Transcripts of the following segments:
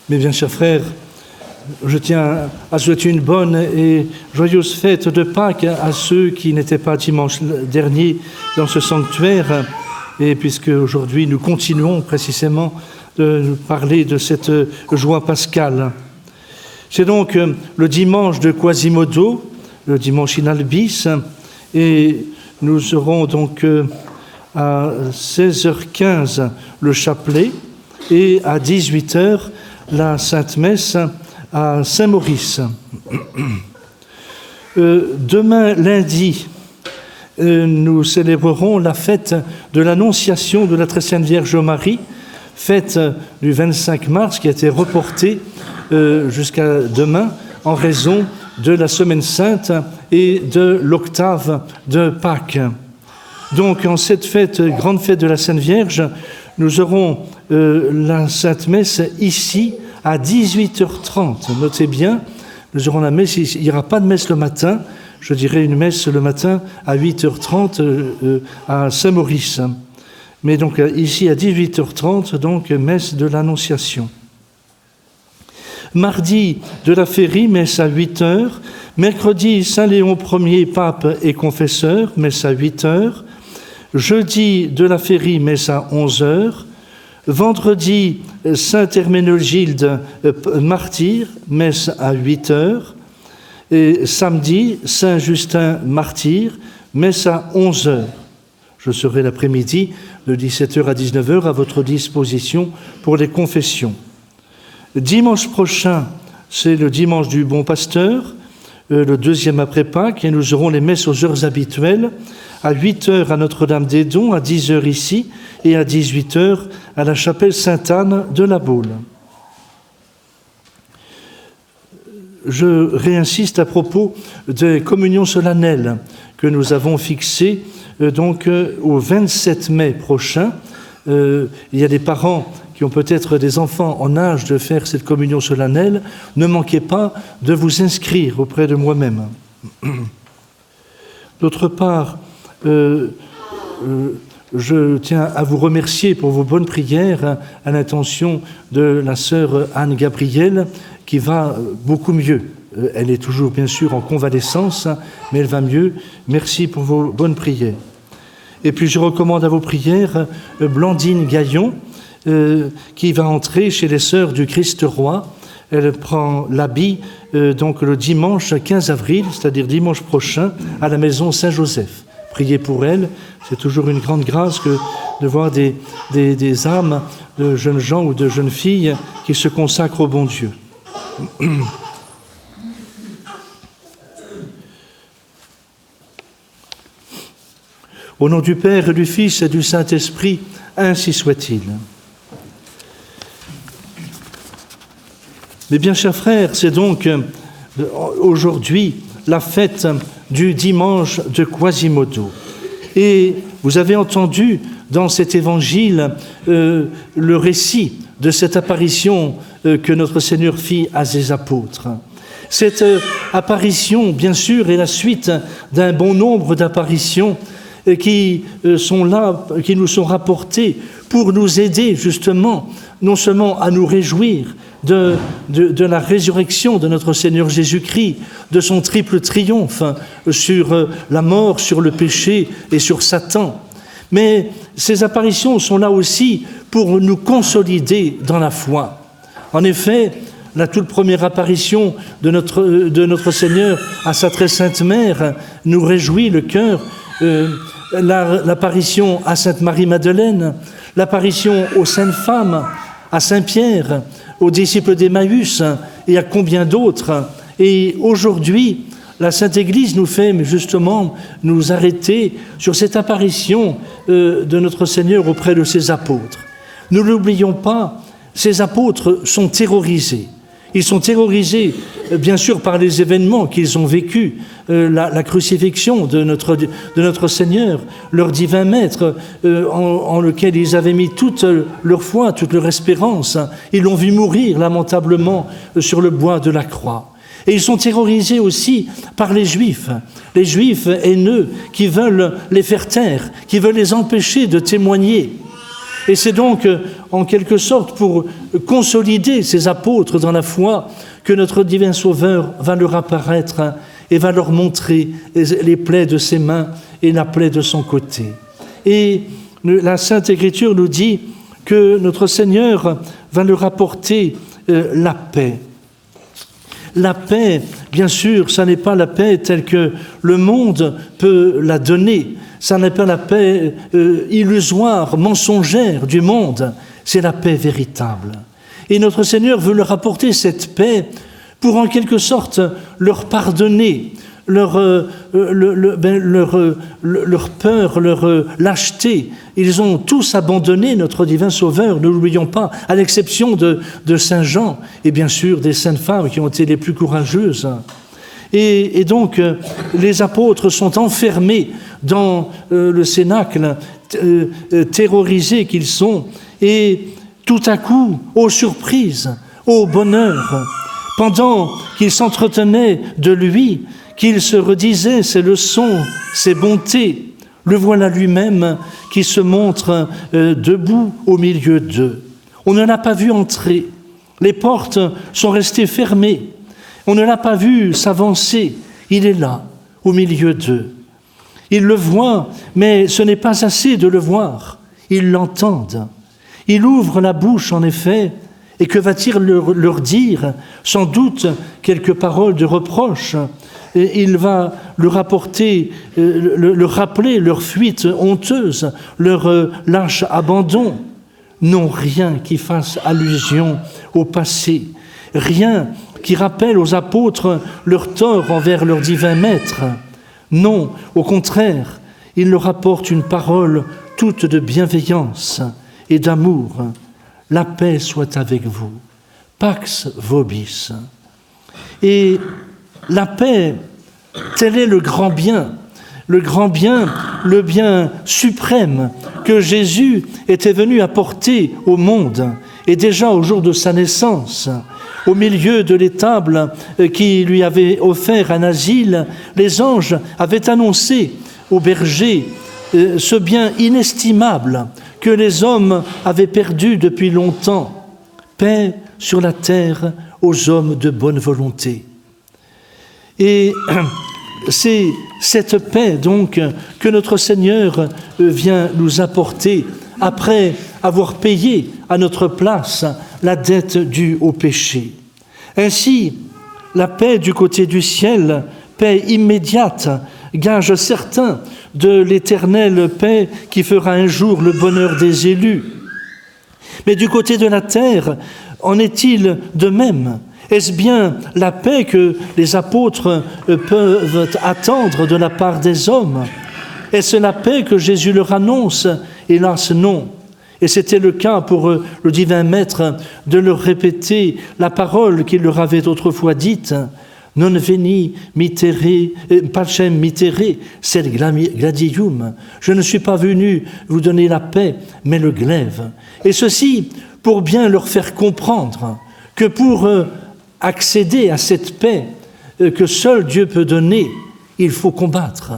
Mes bien chers frères, je tiens à souhaiter une bonne et joyeuse fête de Pâques à ceux qui n'étaient pas dimanche dernier dans ce sanctuaire. Et puisque aujourd'hui nous continuons précisément de parler de cette joie pascale. C'est donc le dimanche de Quasimodo, le dimanche in albis, et nous aurons donc à 16h15 le chapelet et à 18h la Sainte-Messe à Saint-Maurice. Demain, lundi, nous célébrerons la fête de l'Annonciation de la Très Sainte Vierge Marie, fête du 25 mars qui a été reportée jusqu'à demain en raison de la Semaine Sainte et de l'octave de Pâques. Donc, en cette fête, grande fête de la Sainte Vierge, nous aurons la Sainte Messe ici à 18h30. Notez bien, nous aurons la messe, il n'y aura pas de messe le matin, je dirais une messe le matin à 8h30 à Saint-Maurice. Mais donc ici à 18h30, donc messe de l'Annonciation. Mardi de la Férie, messe à 8h. Mercredi, Saint Léon Ier, pape et confesseur, messe à 8h. Jeudi de la Férie, messe à 11h. Vendredi, Saint Herménegilde, martyr, messe à 8h. Et samedi, Saint Justin, martyr, messe à 11h. Je serai l'après-midi de 17h à 19h à votre disposition pour les confessions. Dimanche prochain, c'est le dimanche du Bon Pasteur, le deuxième après Pâques, et nous aurons les messes aux heures habituelles, à 8h à Notre-Dame-des-Dons, à 10h ici, et à 18h à la chapelle Sainte-Anne de la Baule. Je réinsiste à propos des communions solennelles que nous avons fixées donc au 27 mai prochain. Il y a des parents qui ont peut-être des enfants en âge de faire cette communion solennelle. Ne manquez pas de vous inscrire auprès de moi-même. D'autre part, je tiens à vous remercier pour vos bonnes prières à l'intention de la sœur Anne-Gabrielle qui va beaucoup mieux. Elle est toujours bien sûr en convalescence, mais elle va mieux. Merci pour vos bonnes prières. Et puis je recommande à vos prières Blandine Gaillon, qui va entrer chez les sœurs du Christ Roi. Elle prend l'habit donc le dimanche 15 avril, c'est-à-dire dimanche prochain, à la maison Saint-Joseph. Priez pour elle, c'est toujours une grande grâce que de voir des âmes de jeunes gens ou de jeunes filles qui se consacrent au bon Dieu. Au nom du Père et du Fils et du Saint-Esprit, ainsi soit-il. Mes bien chers frères, c'est donc aujourd'hui la fête du dimanche de Quasimodo. Et vous avez entendu dans cet évangile le récit de cette apparition que notre Seigneur fit à ses apôtres. Cette apparition, bien sûr, est la suite d'un bon nombre d'apparitions qui sont là, qui nous sont rapportées pour nous aider justement, non seulement à nous réjouir de la résurrection de notre Seigneur Jésus-Christ, de son triple triomphe sur la mort, sur le péché et sur Satan. Mais ces apparitions sont là aussi pour nous consolider dans la foi. En effet, la toute première apparition de notre Seigneur à sa très sainte mère nous réjouit le cœur. L'apparition à Sainte Marie-Madeleine, l'apparition aux saintes femmes, à Saint-Pierre, aux disciples d'Emmaüs et à combien d'autres. Et aujourd'hui, la Sainte Église nous fait justement nous arrêter sur cette apparition de notre Seigneur auprès de ses apôtres. Ne l'oublions pas, ces apôtres sont terrorisés. Ils sont terrorisés, bien sûr, par les événements qu'ils ont vécus, la crucifixion de notre Seigneur, leur divin Maître, en lequel ils avaient mis toute leur foi, toute leur espérance. Ils l'ont vu mourir lamentablement sur le bois de la croix. Et ils sont terrorisés aussi par les Juifs haineux qui veulent les faire taire, qui veulent les empêcher de témoigner. Et c'est donc, en quelque sorte, pour consolider ces apôtres dans la foi, que notre divin Sauveur va leur apparaître et va leur montrer les plaies de ses mains et la plaie de son côté. Et la Sainte Écriture nous dit que notre Seigneur va leur apporter la paix. La paix, bien sûr, ça n'est pas la paix telle que le monde peut la donner. Ça n'est pas la paix illusoire, mensongère du monde. C'est la paix véritable. Et notre Seigneur veut leur apporter cette paix pour en quelque sorte leur pardonner leur peur, leur lâcheté. Ils ont tous abandonné notre divin Sauveur, ne l'oublions pas, à l'exception de Saint Jean et bien sûr des saintes femmes qui ont été les plus courageuses. Et donc, les apôtres sont enfermés dans le cénacle, terrorisés qu'ils sont, et tout à coup, aux surprises, au bonheur, pendant qu'ils s'entretenaient de lui, qu'ils se redisaient ses leçons, ses bontés, le voilà lui-même qui se montre debout au milieu d'eux. On ne l'a pas vu entrer, les portes sont restées fermées, on ne l'a pas vu s'avancer, il est là, au milieu d'eux. Ils le voient, mais ce n'est pas assez de le voir, ils l'entendent. Il ouvre la bouche, en effet, et que va-t-il leur dire? Sans doute quelques paroles de reproche. Et il va leur apporter, leur rappeler leur fuite honteuse, leur lâche abandon. Non, rien qui fasse allusion au passé, rien qui rappelle aux apôtres leur tort envers leur divin maître. Non, au contraire, il leur apporte une parole toute de bienveillance et d'amour. La paix soit avec vous. Pax vobis. Et la paix, tel est le grand bien, le bien suprême que Jésus était venu apporter au monde, et déjà au jour de sa naissance, au milieu de l'étable qui lui avait offert un asile, les anges avaient annoncé aux bergers ce bien inestimable que les hommes avaient perdu depuis longtemps, paix sur la terre aux hommes de bonne volonté. Et c'est cette paix donc que notre Seigneur vient nous apporter après avoir payé à notre place la dette due au péché. Ainsi, la paix du côté du ciel, paix immédiate, gage certain de l'éternelle paix qui fera un jour le bonheur des élus. Mais du côté de la terre, en est-il de même? Est-ce bien la paix que les apôtres peuvent attendre de la part des hommes? Est-ce la paix que Jésus leur annonce? Hélas, non. Et c'était le cas pour le divin Maître de leur répéter la parole qu'il leur avait autrefois dite. Non veni mittere, pacem mittere, sed gladium. Je ne suis pas venu vous donner la paix, mais le glaive. Et ceci pour bien leur faire comprendre que pour accéder à cette paix que seul Dieu peut donner, il faut combattre.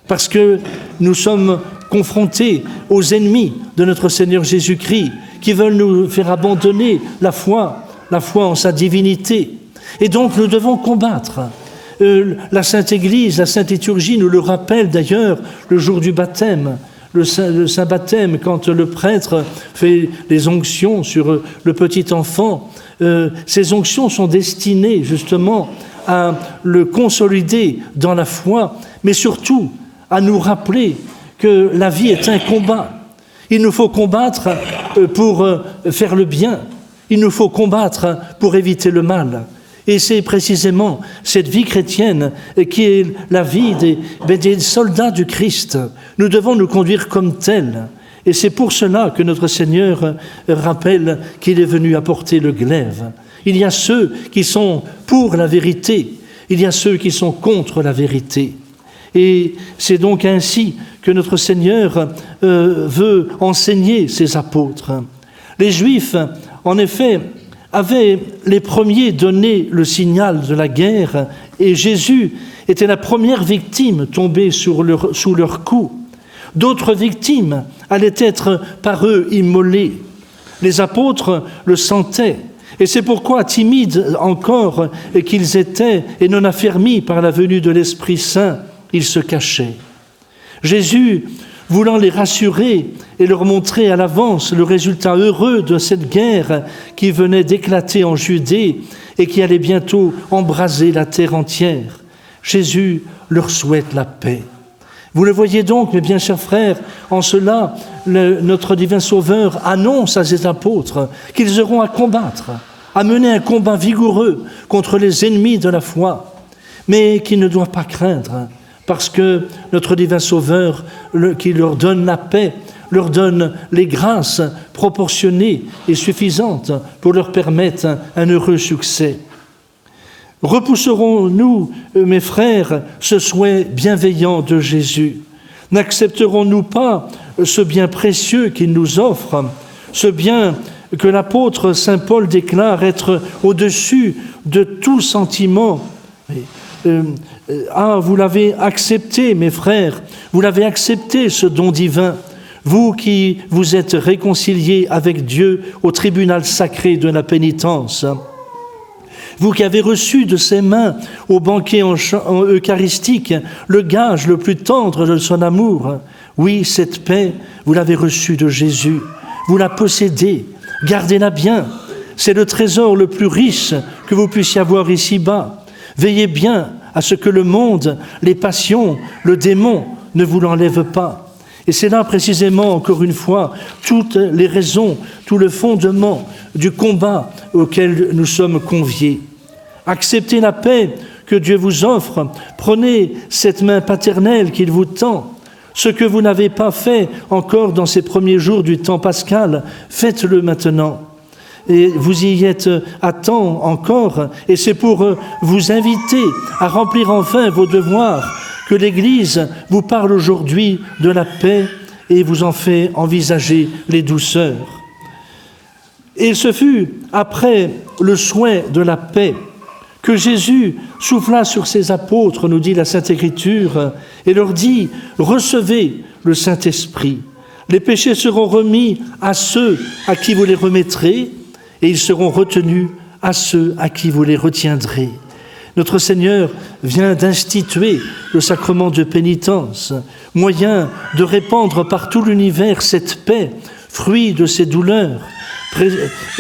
Parce que nous sommes confrontés aux ennemis de notre Seigneur Jésus-Christ qui veulent nous faire abandonner la foi en sa divinité. Et donc nous devons combattre. La Sainte Église, la Sainte Liturgie nous le rappelle d'ailleurs le jour du baptême, le Saint Baptême, quand le prêtre fait les onctions sur le petit enfant. Ces onctions sont destinées justement à le consolider dans la foi, mais surtout à nous rappeler que la vie est un combat. Il nous faut combattre pour faire le bien. Il nous faut combattre pour éviter le mal. Et c'est précisément cette vie chrétienne qui est la vie des soldats du Christ. Nous devons nous conduire comme tels. Et c'est pour cela que notre Seigneur rappelle qu'il est venu apporter le glaive. Il y a ceux qui sont pour la vérité, il y a ceux qui sont contre la vérité. Et c'est donc ainsi que notre Seigneur veut enseigner ses apôtres. Les Juifs, en effet, avaient les premiers donné le signal de la guerre, et Jésus était la première victime tombée sous leur coup. D'autres victimes allaient être par eux immolées. Les apôtres le sentaient. Et c'est pourquoi, timides encore qu'ils étaient et non affermis par la venue de l'Esprit Saint, ils se cachaient. Jésus, voulant les rassurer et leur montrer à l'avance le résultat heureux de cette guerre qui venait d'éclater en Judée et qui allait bientôt embraser la terre entière, Jésus leur souhaite la paix. Vous le voyez donc, mes bien chers frères, en cela, notre divin Sauveur annonce à ses apôtres qu'ils auront à combattre, à mener un combat vigoureux contre les ennemis de la foi, mais qu'ils ne doivent pas craindre, parce que notre divin Sauveur, qui leur donne la paix, leur donne les grâces proportionnées et suffisantes pour leur permettre un heureux succès. Repousserons-nous, mes frères, ce souhait bienveillant de Jésus? N'accepterons-nous pas ce bien précieux qu'il nous offre, ce bien que l'apôtre saint Paul déclare être au-dessus de tout sentiment? Vous l'avez accepté, mes frères, vous l'avez accepté, ce don divin, vous qui vous êtes réconciliés avec Dieu au tribunal sacré de la pénitence. Vous qui avez reçu de ses mains au banquet eucharistique le gage le plus tendre de son amour, oui, cette paix, vous l'avez reçue de Jésus, vous la possédez, gardez-la bien, c'est le trésor le plus riche que vous puissiez avoir ici-bas. Veillez bien à ce que le monde, les passions, le démon ne vous l'enlèvent pas. Et c'est là précisément, encore une fois, toutes les raisons, tout le fondement du combat auquel nous sommes conviés. Acceptez la paix que Dieu vous offre, prenez cette main paternelle qu'il vous tend. Ce que vous n'avez pas fait encore dans ces premiers jours du temps pascal, faites-le maintenant. Et vous y êtes à temps encore, et c'est pour vous inviter à remplir enfin vos devoirs que l'Église vous parle aujourd'hui de la paix et vous en fait envisager les douceurs. Et ce fut après le souhait de la paix que Jésus souffla sur ses apôtres, nous dit la Sainte Écriture, et leur dit « Recevez le Saint-Esprit. Les péchés seront remis à ceux à qui vous les remettrez, et ils seront retenus à ceux à qui vous les retiendrez. » Notre Seigneur vient d'instituer le sacrement de pénitence, moyen de répandre par tout l'univers cette paix, fruit de ses douleurs,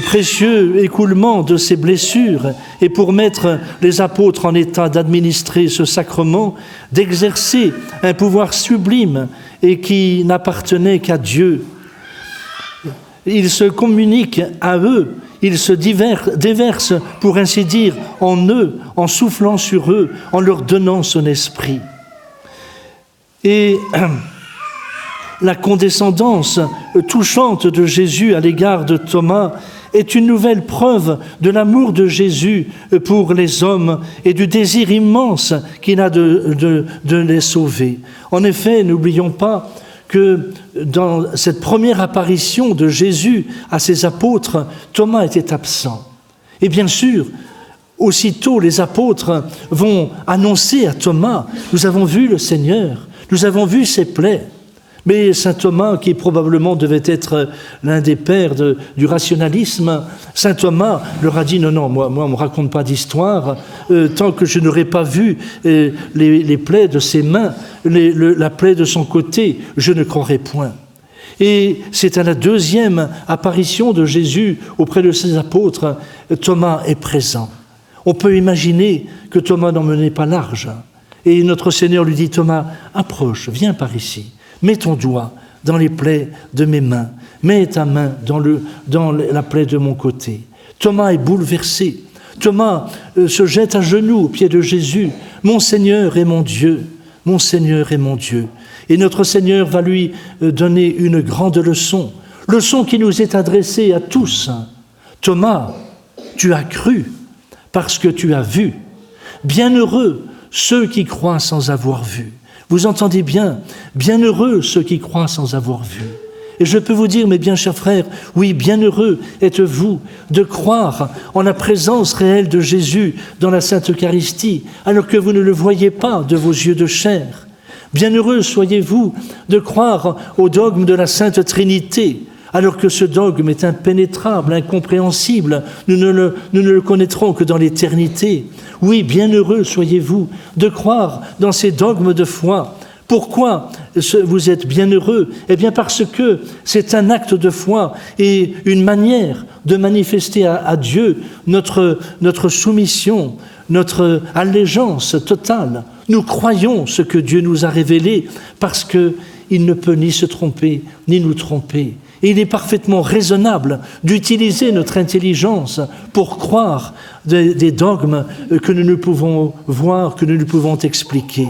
précieux écoulement de ses blessures, et pour mettre les apôtres en état d'administrer ce sacrement, d'exercer un pouvoir sublime et qui n'appartenait qu'à Dieu. Il se communique à eux, il se déverse, pour ainsi dire, en eux, en soufflant sur eux, en leur donnant son esprit. Et la condescendance touchante de Jésus à l'égard de Thomas est une nouvelle preuve de l'amour de Jésus pour les hommes et du désir immense qu'il a de les sauver. En effet, n'oublions pas que dans cette première apparition de Jésus à ses apôtres, Thomas était absent. Et bien sûr, aussitôt les apôtres vont annoncer à Thomas « Nous avons vu le Seigneur, nous avons vu ses plaies ». Mais saint Thomas, qui probablement devait être l'un des pères du rationalisme, saint Thomas leur a dit « Non, moi on ne me raconte pas d'histoire, tant que je n'aurai pas vu les plaies de ses mains, la plaie de son côté, je ne croirai point. » Et c'est à la deuxième apparition de Jésus auprès de ses apôtres, Thomas est présent. On peut imaginer que Thomas n'en menait pas large. Et notre Seigneur lui dit « Thomas, approche, viens par ici. Mets ton doigt dans les plaies de mes mains. Mets ta main dans la plaie de mon côté. » Thomas est bouleversé. Thomas se jette à genoux aux pieds de Jésus. « Mon Seigneur et mon Dieu, mon Seigneur et mon Dieu. » Et notre Seigneur va lui donner une grande leçon qui nous est adressée à tous. « Thomas, tu as cru parce que tu as vu. Bienheureux ceux qui croient sans avoir vu. » Vous entendez bien, bienheureux ceux qui croient sans avoir vu. Et je peux vous dire, mes bien chers frères, oui, bienheureux êtes-vous de croire en la présence réelle de Jésus dans la Sainte Eucharistie, alors que vous ne le voyez pas de vos yeux de chair. Bienheureux soyez-vous de croire au dogme de la Sainte Trinité, alors que ce dogme est impénétrable, incompréhensible. Nous ne le connaîtrons que dans l'éternité. Oui, bienheureux soyez-vous de croire dans ces dogmes de foi. Pourquoi vous êtes bienheureux? Eh bien parce que c'est un acte de foi et une manière de manifester à Dieu notre soumission, notre allégeance totale. Nous croyons ce que Dieu nous a révélé parce qu'il ne peut ni se tromper, ni nous tromper. Et il est parfaitement raisonnable d'utiliser notre intelligence pour croire des dogmes que nous ne pouvons voir, que nous ne pouvons expliquer.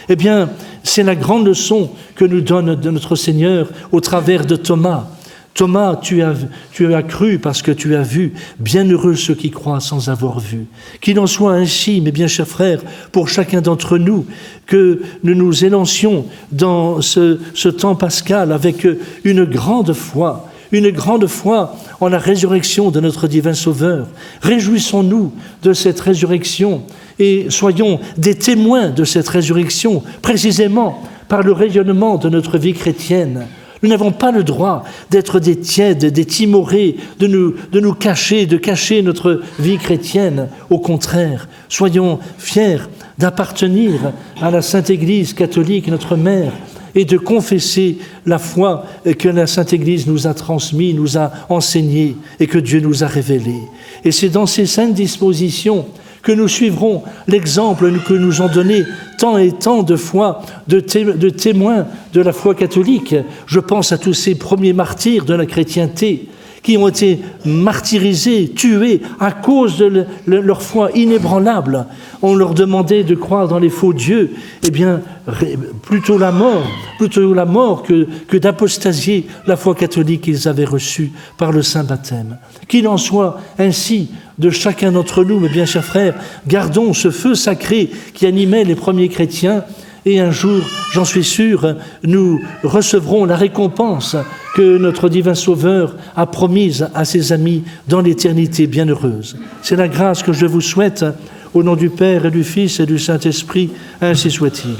Eh bien, c'est la grande leçon que nous donne notre Seigneur au travers de Thomas. Thomas, tu as cru parce que tu as vu. Bienheureux ceux qui croient sans avoir vu. Qu'il en soit ainsi, mes bien chers frères, pour chacun d'entre nous, que nous nous élancions dans ce temps pascal avec une grande foi en la résurrection de notre divin Sauveur. Réjouissons-nous de cette résurrection et soyons des témoins de cette résurrection, précisément par le rayonnement de notre vie chrétienne. Nous n'avons pas le droit d'être des tièdes, des timorés, de nous cacher, de cacher notre vie chrétienne. Au contraire, soyons fiers d'appartenir à la Sainte Église catholique, notre mère, et de confesser la foi que la Sainte Église nous a transmise, nous a enseignée et que Dieu nous a révélée. Et c'est dans ces saintes dispositions que nous suivrons l'exemple que nous ont donné tant et tant de fois de témoins de la foi catholique. Je pense à tous ces premiers martyrs de la chrétienté qui ont été martyrisés, tués à cause de leur foi inébranlable. On leur demandait de croire dans les faux dieux. Eh bien, plutôt la mort que d'apostasier la foi catholique qu'ils avaient reçue par le saint baptême. Qu'il en soit ainsi de chacun d'entre nous, mes bien chers frères, gardons ce feu sacré qui animait les premiers chrétiens et un jour, j'en suis sûr, nous recevrons la récompense que notre divin Sauveur a promise à ses amis dans l'éternité bienheureuse. C'est la grâce que je vous souhaite, au nom du Père et du Fils et du Saint-Esprit, ainsi soit-il.